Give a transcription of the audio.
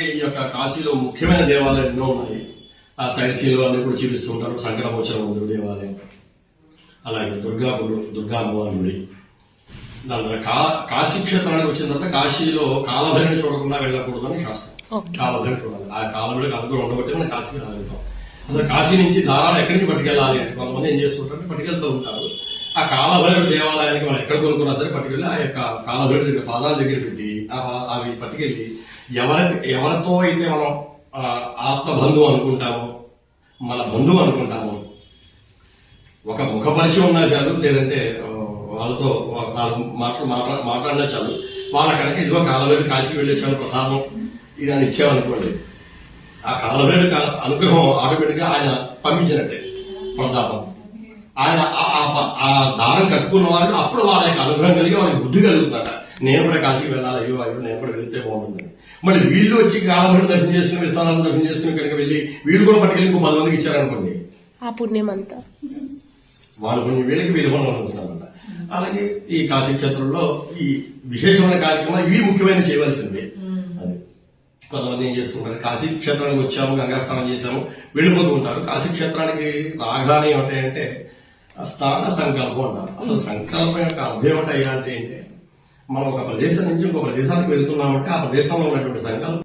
ఈ యొక్క కాశీలో ముఖ్యమైన దేవాలయాలు ఎన్నో ఉన్నాయి. ఆ సైడ్ సీన్లు అన్ని కూడా చూపిస్తుంటారు. సంకటమోచన దేవాలయం, అలాగే దుర్గా అమ్మవారి గుడి. దాని తర్వాత కాశీ క్షేత్రానికి వచ్చిన తర్వాత కాశీలో కాలభైరని చూడకుండా వెళ్ళకూడదని శాస్త్రం. కాలభైరని చూడాలి. ఆ కాలభైరకి అనుగ్రహం ఉండబట్టి మనం కాశీకి రాగలుగుతాం. అసలు కాశీ నుంచి దారాలు ఎక్కడి నుంచి పట్టుకెళ్ళాలి అంటే కొంతమంది ఏం చేసుకుంటారంటే పట్టుకెళ్తూ ఉంటారు. ఆ కాలభైరవ దేవాలయానికి మనం ఎక్కడ కొనుక్కున్నా సరే పట్టుకెళ్ళి ఆ యొక్క కాలభైరవ దగ్గర పాదాల దగ్గర పెట్టి అవి పట్టుకెళ్ళి ఎవరితో అయితే మనం ఆత్మ బంధువు అనుకుంటామో, మన బంధువు అనుకుంటామో, ఒక ముఖ పరిచయం ఉన్నా చాలు, లేదంటే వాళ్ళతో మాట్లాడినా చాలు, వాళ్ళ కనుక ఇదిగో కాలభైరవ కాశీకి వెళ్ళి వచ్చాను ప్రసాదం ఇదని ఇచ్చామనుకోండి, ఆ కాలభైరవ అనుగ్రహం ఆటోమేటిక్ గా ఆయన పంపించినట్టే ప్రసాదం. ఆయన ఆ దారం కట్టుకున్న వాళ్ళు అప్పుడు వాళ్ళ యొక్క అనుగ్రహం కలిగి వాళ్ళకి బుద్ధి కలుగుతుందట. నేను కూడా కాశీకి వెళ్ళాలి, అయ్యో నేను కూడా వెళ్తే బాగుంటుంది. మరి వీళ్ళు వచ్చి కాలభైరవ దర్శనం చేసుకుని విశ్వనాథం దర్శనం చేసుకుని కనుక వెళ్ళి వీళ్ళు కూడా పట్టుకెళ్ళి ఇంకో 10 మందికి ఇచ్చారనుకోండి, ఆ పుణ్యం అంతా వాళ్ళ పుణ్యం వీళ్ళకి వీళ్ళు కూడా వస్తుందన్నమాట. అలాగే ఈ కాశీ క్షేత్రంలో ఈ విశేషమైన కార్యక్రమాలు ఇవి ముఖ్యమైన చేయవలసిందే. అది కొంతమంది ఏం చేస్తుంటారు, కాశీ క్షేత్రానికి వచ్చాము, గంగా స్నానం చేశాము, వెళ్ళిపోతూ ఉంటారు. కాశీ క్షేత్రానికి రాగానే ఏమిటంటే స్థాన సంకల్పం అంటారు. అసలు సంకల్పం యొక్క అర్థం ఏమిటయ్యా అంటే మనం ఒక ప్రదేశం నుంచి ఇంకో ప్రదేశానికి వెళ్తున్నామంటే ఆ ప్రదేశంలో ఉన్నటువంటి సంకల్పం